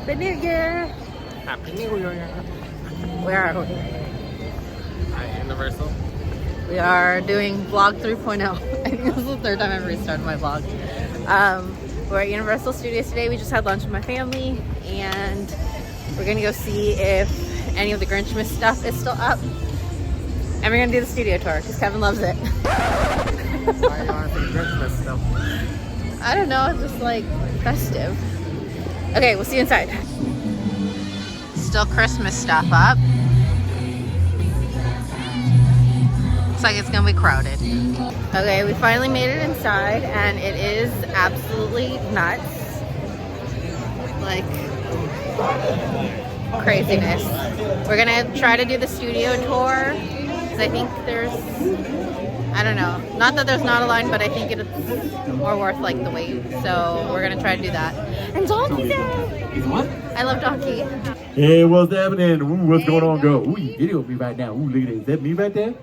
Happy New Year! Happy New Year! Where are we? At Universal. We are doing vlog 3.0. I think this is the third time I've restarted my vlog. We're at Universal Studios today. We just had lunch with my family and we're gonna go see if any of the Grinchmas stuff is still up. And we're gonna do the studio tour because Kevin loves it. Why are you on some Grinchmas stuff? I don't know, it's just like festive. Okay, we'll see you inside. Still Christmas stuff up. Looks like it's gonna be crowded. Okay, we finally made it inside and it is absolutely nuts. Like craziness. We're gonna try to do the studio tour because I think there's, I don't know, not that there's not a line, but I think it's more worth like the wait. So we're gonna try to do that. And Donkey's there! What? I love Donkey. Hey, what's happening? Ooh, what's going on, girl? Ooh, you video me right now. Ooh, look at that. Is that me right there?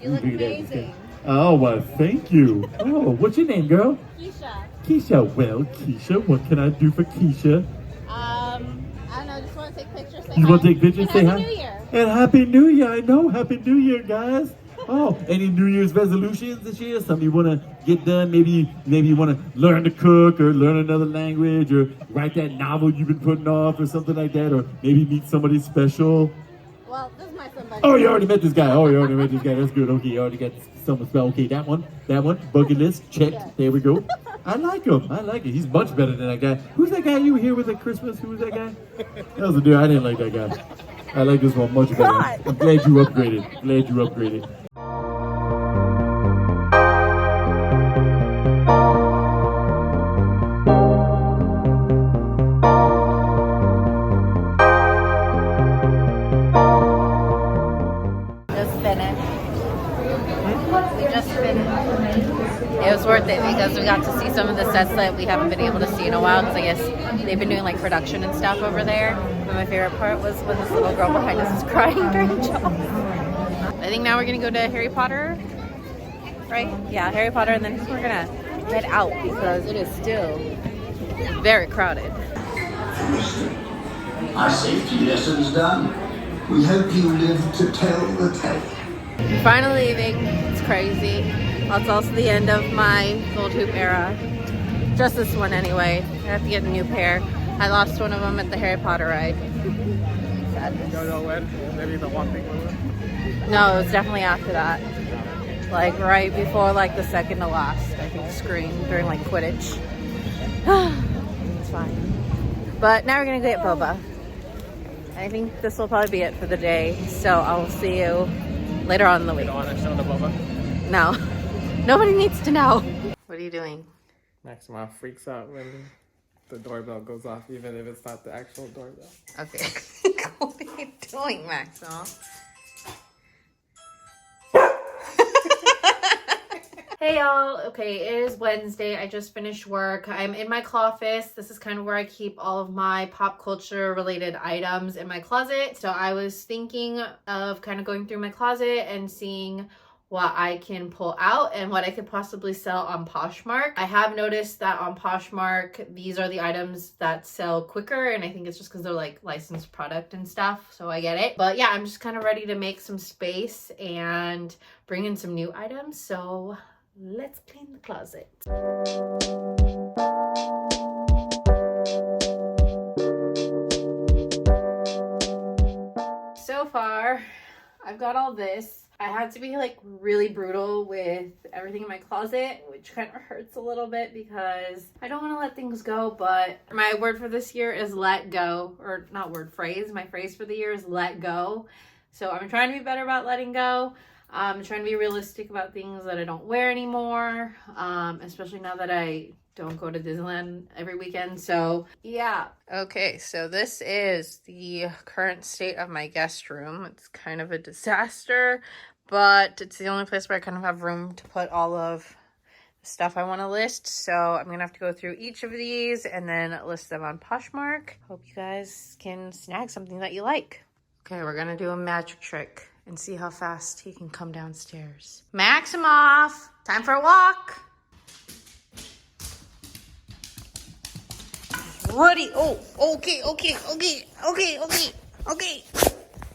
You look look at that. amazing. Oh, well, thank you. Oh, what's your name, girl? Keshia. Keisha. Well, Keisha, what can I do for Keisha? I don't know, just want to take pictures. You want to take pictures? Say hi. Happy New Year. And Happy New Year. I know. Happy New Year, guys. Oh, any New Year's resolutions this year? Something you want to get done? Maybe you want to learn to cook or learn another language or write that novel you've been putting off or something like that, or maybe meet somebody special. Well, this is my son. Oh, you already met this guy. Oh, you already met this guy. That's good. Okay, you already got someone spell. Okay, that one. Bucket list. Check. Yeah. There we go. I like him. He's much better than that guy. Who's that guy you were here with at Christmas? Who was that guy? That was a dude. I didn't like that guy. I like this one much better. God. I'm glad you upgraded. It was worth it because we got to see some of the sets that we haven't been able to see in a while because I guess they've been doing like production and stuff over there. And my favorite part was when this little girl behind us is crying during Jonas. I think now we're gonna go to Harry Potter, right? Yeah, Harry Potter, and then we're gonna head out because it is still very crowded. Our safety lesson's done. We hope you live to tell the tale. We're finally leaving. It's crazy. It's also the end of my gold hoop era. Just this one anyway. I have to get a new pair. I lost one of them at the Harry Potter ride. Sadness. Don't know when. Maybe the one thing was. No, it was definitely after that. Like right before like the second to last, I think, screen during like Quidditch. It's fine. But now we're gonna get boba. I think this will probably be it for the day. So I will see you later on in the week. You don't want to show the boba? No. Nobody needs to know. What are you doing? Maxima freaks out when the doorbell goes off, even if it's not the actual doorbell. Okay. What are you doing, Maxima? Hey y'all, okay, it is Wednesday. I just finished work. I'm in my office. This is kind of where I keep all of my pop culture related items in my closet. So I was thinking of kind of going through my closet and seeing what I can pull out and what I could possibly sell on Poshmark. I have noticed that on Poshmark, these are the items that sell quicker, and I think it's just because they're like licensed product and stuff, so I get it. But yeah, I'm just kind of ready to make some space and bring in some new items, so let's clean the closet. So far, I've got all this. I had to be like really brutal with everything in my closet, which kind of hurts a little bit because I don't want to let things go, but my word for this year is let go, or not word, phrase. My phrase for the year is let go. So I'm trying to be better about letting go. I'm trying to be realistic about things that I don't wear anymore, especially now that I don't go to Disneyland every weekend. So yeah. Okay, so this is the current state of my guest room. It's kind of a disaster, but it's the only place where I kind of have room to put all of the stuff I want to list. So I'm gonna have to go through each of these and then list them on Poshmark. Hope you guys can snag something that you like. Okay, we're gonna do a magic trick and see how fast he can come downstairs. Maximoff, time for a walk. Ready? Oh, okay.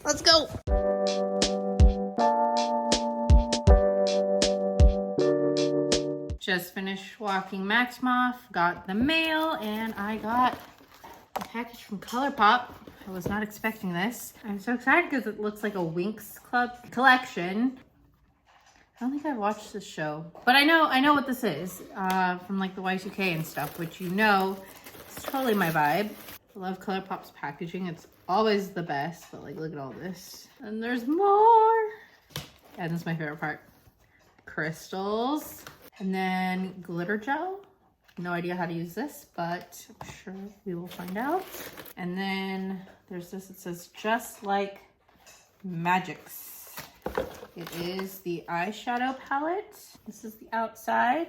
Let's go. Just finished walking Maximoff, got the mail, and I got a package from ColourPop. I was not expecting this. I'm so excited because it looks like a Winx Club collection. I don't think I've watched this show, but I know what this is from like the Y2K and stuff, which you know is totally my vibe. I love ColourPop's packaging. It's always the best, but like look at all this. And there's more. And this is my favorite part. Crystals. And then glitter gel. No idea how to use this, but I'm sure we will find out. And then there's this, it says just like Magics. It is the eyeshadow palette. This is the outside.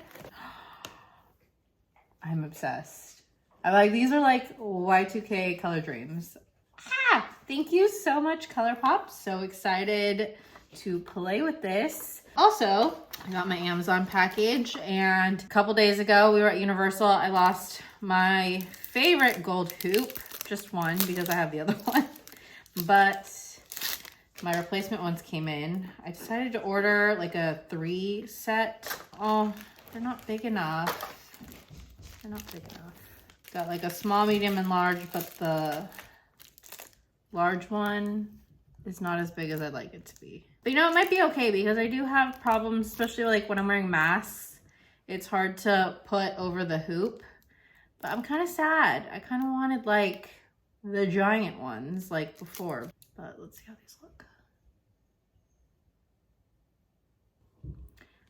I'm obsessed. These are like Y2K color dreams. Ah, thank you so much, ColourPop. So excited to play with this. Also, I got my Amazon package, and a couple days ago we were at Universal. I lost my favorite gold hoop, just one because I have the other one, but my replacement ones came in. I decided to order like a 3 set. Oh, they're not big enough. Got like a small, medium, and large, but the large one is not as big as I'd like it to be. But you know, it might be okay because I do have problems, especially like when I'm wearing masks. It's hard to put over the hoop. But I'm kind of sad. I kind of wanted like the giant ones like before. But let's see how these look.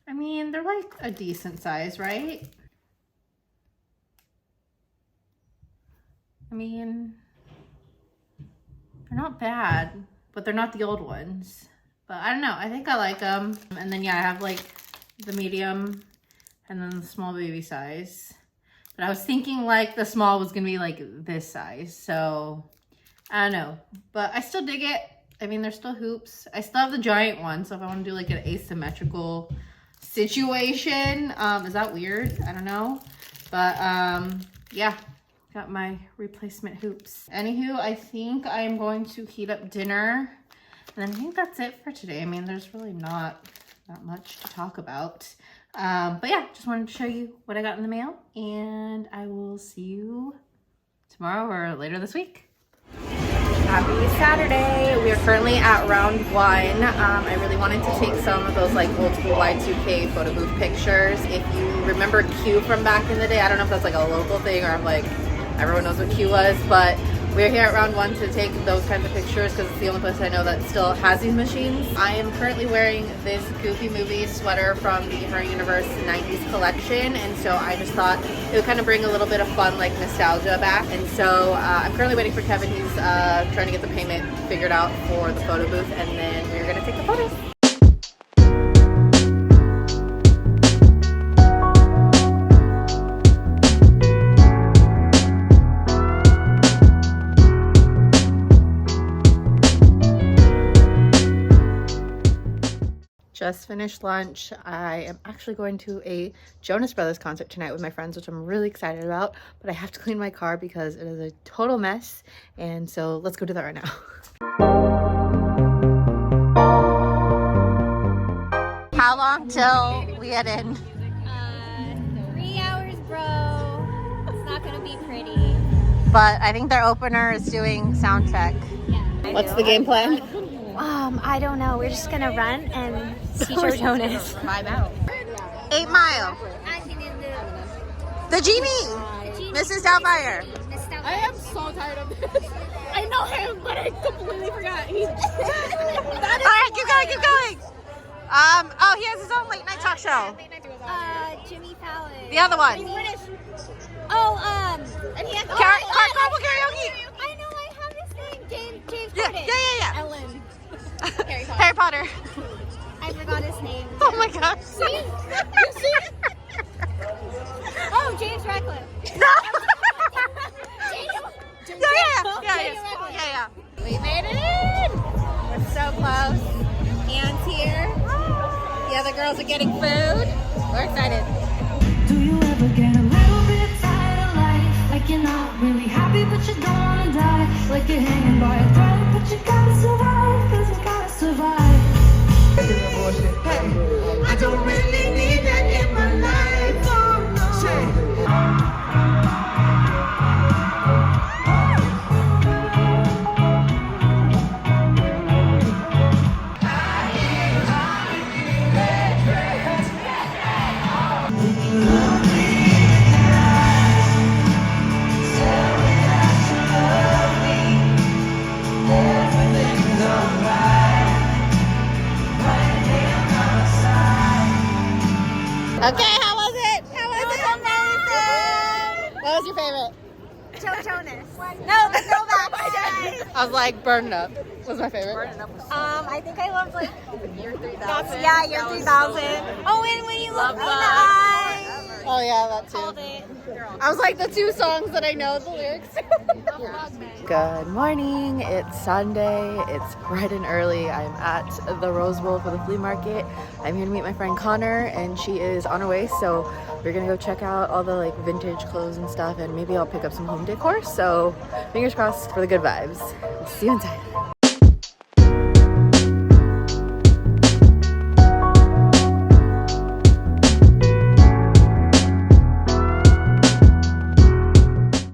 I mean, they're like a decent size, right? I mean, they're not bad, but they're not the old ones. But I don't know, I think I like them. And then yeah, I have like the medium and then the small baby size. But I was thinking like the small was gonna be like this size. So I don't know, but I still dig it. I mean, they're still hoops. I still have the giant one. So if I wanna do like an asymmetrical situation, is that weird? I don't know. But yeah, got my replacement hoops. Anywho, I think I'm going to heat up dinner. And I think that's it for today. I mean, there's really not that much to talk about. But yeah, just wanted to show you what I got in the mail. And I will see you tomorrow or later this week. Happy Saturday. We are currently at round 1. I really wanted to take some of those like old school Y2K photo booth pictures. If you remember Q from back in the day, I don't know if that's like a local thing or I'm like, everyone knows what Q was, but we're here at round 1 to take those kinds of pictures because it's the only place I know that still has these machines. I am currently wearing this Goofy Movie sweater from the Her Universe 90s collection, and so I just thought it would kind of bring a little bit of fun, like nostalgia back. And so I'm currently waiting for Kevin. He's trying to get the payment figured out for the photo booth, and then we're gonna take the photos. Just finished lunch. I am actually going to a Jonas Brothers concert tonight with my friends, which I'm really excited about, but I have to clean my car because it is a total mess. And so let's go do that right now. How long till we get in? 3 hours, bro. It's not gonna be pretty. But I think their opener is doing sound check. Yeah. What's the game plan? I don't know. We're just gonna run and see Jonas. 5 out. 8 Mile. The genie. Mrs. Doubtfire. I am so tired of this. I know him, but I completely forgot. He's Alright, keep going. Oh, he has his own late night talk show. Jimmy Fallon. The other one. He's British. Oh, and he has Carpool karaoke. I know, I have his name. James Yeah, Corden. yeah. Ellen. Harry Potter. I forgot his name. Oh my gosh. See? You see? Oh, James Radcliffe. No. James Yeah. We made it in. We're so close. Anne's here. The other girls are getting food. We're excited. Do you ever get a little bit tired of life? Like you're not really happy? What was your favorite? Jonas. No, the throwback. I was like, Burn It Up was my favorite. I think I loved like Year 3000. Yeah, Year 3000. Oh, and when you look me in the eye. Oh yeah, that too. Hold it. I was like the 2 songs that I know the lyrics to. Good morning. It's Sunday. It's bright and early. I'm at the Rose Bowl for the flea market. I'm here to meet my friend Connor, and she is on her way. So we're gonna go check out all the like vintage clothes and stuff, and maybe I'll pick up some home decor. So fingers crossed for the good vibes. We'll see you inside.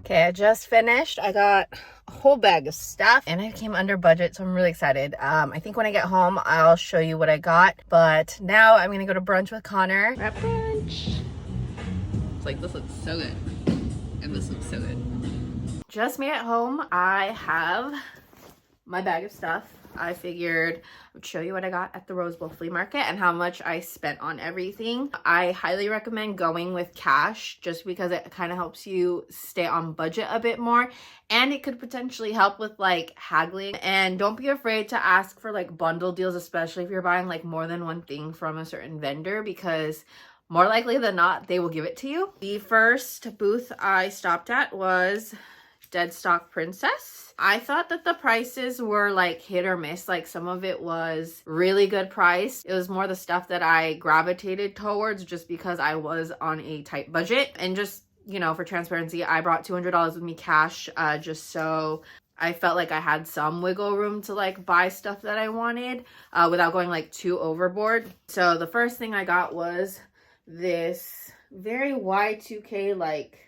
Okay, I just finished. I got a whole bag of stuff and I came under budget, so I'm really excited. I think when I get home, I'll show you what I got. But now I'm gonna go to brunch with Connor. We're at brunch. It's like, this looks so good. And this looks so good. Just made it home. I have my bag of stuff. I figured I would show you what I got at the Rose Bowl flea market and how much I spent on everything. I highly recommend going with cash just because it kind of helps you stay on budget a bit more, and it could potentially help with like haggling. And don't be afraid to ask for like bundle deals, especially if you're buying like more than one thing from a certain vendor, because more likely than not, they will give it to you. The first booth I stopped at was Dead Stock Princess. I thought that the prices were like hit or miss. Like some of it was really good price. It was more the stuff that I gravitated towards just because I was on a tight budget. And just, you know, for transparency, I brought $200 with me cash just so I felt like I had some wiggle room to like buy stuff that I wanted without going like too overboard. So the first thing I got was this very Y2K like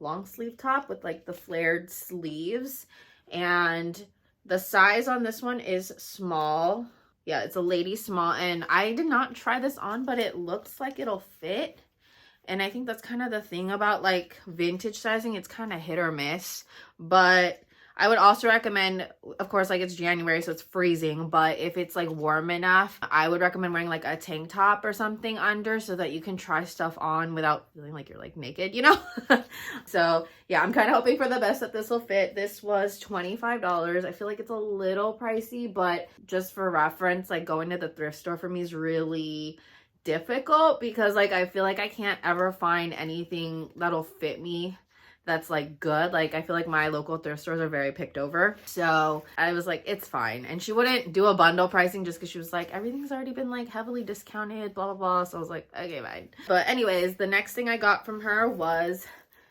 long sleeve top with like the flared sleeves, and the size on this one is small. Yeah, it's a lady small, and I did not try this on, but it looks like it'll fit. And I think that's kind of the thing about like vintage sizing. It's kind of hit or miss, but I would also recommend, of course, like it's January, so it's freezing, but if it's like warm enough, I would recommend wearing like a tank top or something under so that you can try stuff on without feeling like you're like naked, you know? So yeah, I'm kind of hoping for the best that this will fit. This was $25. I feel like it's a little pricey, but just for reference, like going to the thrift store for me is really difficult because like I feel like I can't ever find anything that'll fit me that's like good. Like I feel like my local thrift stores are very picked over, so I was like, it's fine. And she wouldn't do a bundle pricing just because she was like, everything's already been like heavily discounted, blah blah blah. So I was like, okay, fine. But anyways, the next thing I got from her was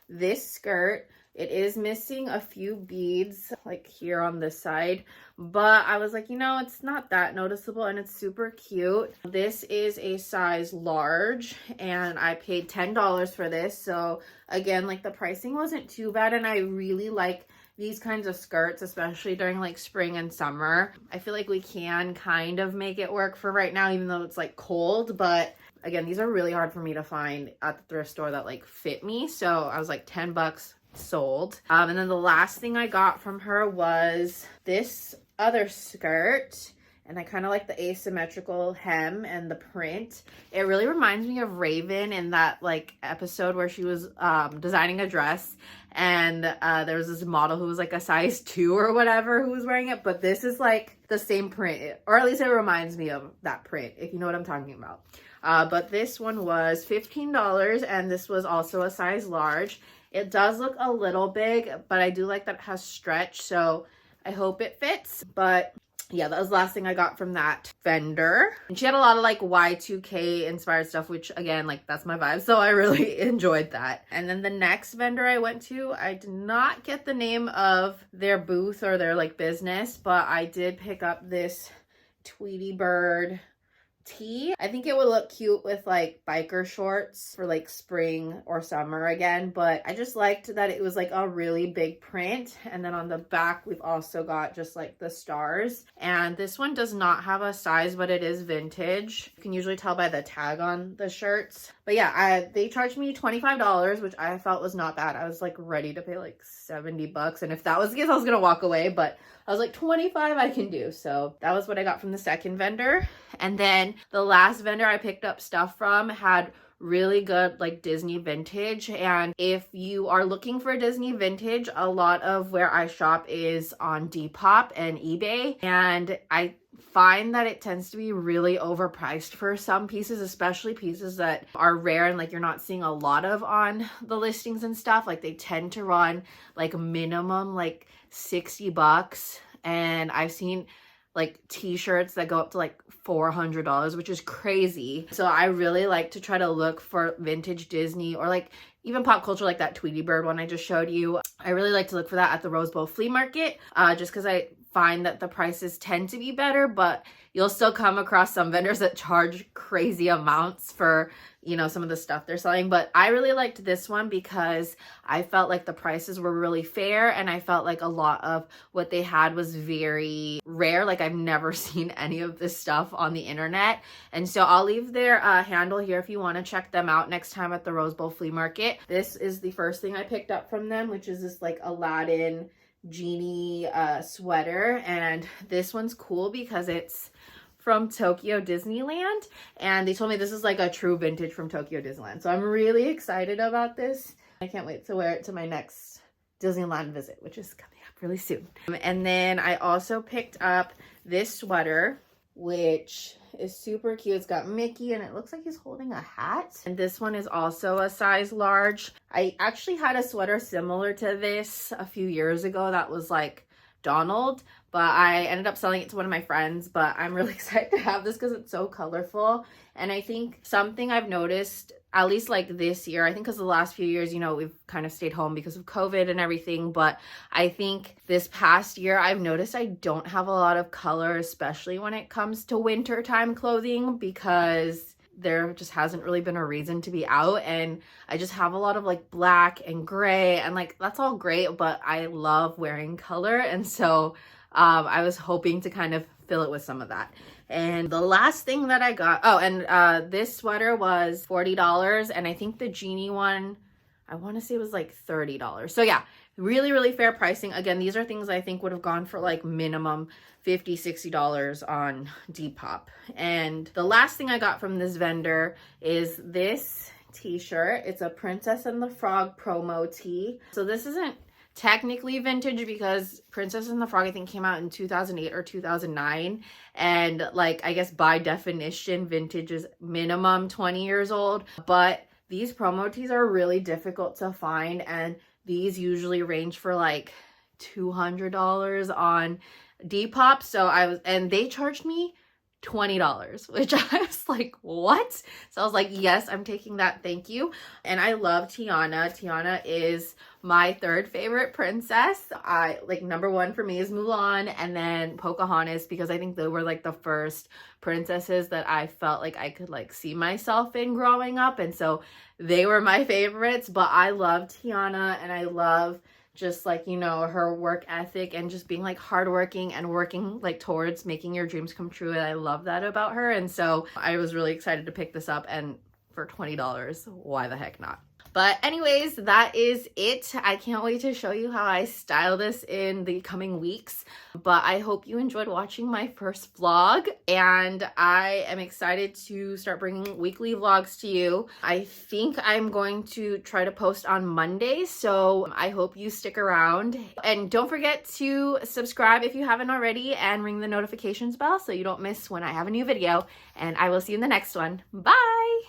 this skirt. It is missing a few beads like here on this side, but I was like, you know, it's not that noticeable and it's super cute. This is a size large and I paid $10 for this. So again, like the pricing wasn't too bad, and I really like these kinds of skirts, especially during like spring and summer. I feel like we can kind of make it work for right now, even though it's like cold, but again, these are really hard for me to find at the thrift store that like fit me. So I was like, $10 sold. And then the last thing I got from her was this other skirt, and I kind of like the asymmetrical hem and the print. It really reminds me of Raven in that like episode where she was designing a dress, and there was this model who was like a size 2 or whatever who was wearing it, but this is like the same print, or at least it reminds me of that print, if you know what I'm talking about. But this one was $15, and this was also a size large. It does look a little big, but I do like that it has stretch, so I hope it fits. But yeah, that was the last thing I got from that vendor. And she had a lot of like Y2K inspired stuff, which again, like that's my vibe, so I really enjoyed that. And then the next vendor I went to, I did not get the name of their booth or their like business, but I did pick up this Tweety Bird tee. I think it would look cute with like biker shorts for like spring or summer again, but I just liked that it was like a really big print. And then on the back we've also got just like the stars, and this one does not have a size, but it is vintage. You can usually tell by the tag on the shirts. But yeah, they charged me $25, which I felt was not bad. I was like ready to pay like $70, and if that was the case I was gonna walk away, but I was like, 25 I can do. So that was what I got from the second vendor. And then the last vendor I picked up stuff from had really good like Disney vintage. And if you are looking for Disney vintage, a lot of where I shop is on Depop and eBay, and I find that it tends to be really overpriced for some pieces, especially pieces that are rare and like you're not seeing a lot of on the listings and stuff. Like they tend to run like minimum like $60, and I've seen like t-shirts that go up to like $400, which is crazy. So I really like to try to look for vintage Disney or like even pop culture, like that Tweety Bird one I just showed you. I really like to look for that at the Rose Bowl flea market, just because I find that the prices tend to be better, but you'll still come across some vendors that charge crazy amounts for, you know, some of the stuff they're selling. But I really liked this one because I felt like the prices were really fair, and I felt like a lot of what they had was very rare. Like I've never seen any of this stuff on the internet. And so I'll leave their handle here if you want to check them out next time at the Rose Bowl flea market. This is the first thing I picked up from them, which is this like Aladdin genie sweater, and this one's cool because it's from Tokyo Disneyland, and they told me this is like a true vintage from Tokyo Disneyland, so I'm really excited about this. I can't wait to wear it to my next Disneyland visit, which is coming up really soon. And then I also picked up this sweater, which is super cute. It's got Mickey and it looks like he's holding a hat. And this one is also a size large. I actually had a sweater similar to this a few years ago that was like Donald, but I ended up selling it to one of my friends. But I'm really excited to have this because it's so colorful. And I think something I've noticed, at least like this year, I think because the last few years, you know, we've kind of stayed home because of COVID and everything, but I think this past year I've noticed I don't have a lot of color, especially when it comes to wintertime clothing, because there just hasn't really been a reason to be out, and I just have a lot of like black and gray, and like that's all great, but I love wearing color, and so I was hoping to kind of fill it with some of that. And the last thing that I got, oh, and this sweater was $40, and I think the genie one, I want to say it was like $30. So yeah, really, really fair pricing. Again, these are things I think would have gone for like minimum $50, $60 on Depop. And the last thing I got from this vendor is this t-shirt. It's a Princess and the Frog promo tee. So this isn't technically vintage because Princess and the Frog I think came out in 2008 or 2009, and like I guess by definition vintage is minimum 20 years old, but these promo tees are really difficult to find, and these usually range for like $200 on Depop. So and they charged me $20, which I was like, what? So I was like, yes, I'm taking that, thank you. And I love Tiana. Tiana is my third favorite princess. Like number one for me is Mulan, and then Pocahontas, because I think they were like the first princesses that I felt like I could like see myself in growing up, and so they were my favorites. But I love Tiana, and I love just like, you know, her work ethic and just being like hardworking and working like towards making your dreams come true. And I love that about her. And so I was really excited to pick this up, and for $20, why the heck not? But anyways, that is it. I can't wait to show you how I style this in the coming weeks. But I hope you enjoyed watching my first vlog, and I am excited to start bringing weekly vlogs to you. I think I'm going to try to post on Mondays, so I hope you stick around. And don't forget to subscribe if you haven't already, and ring the notifications bell so you don't miss when I have a new video. And I will see you in the next one. Bye!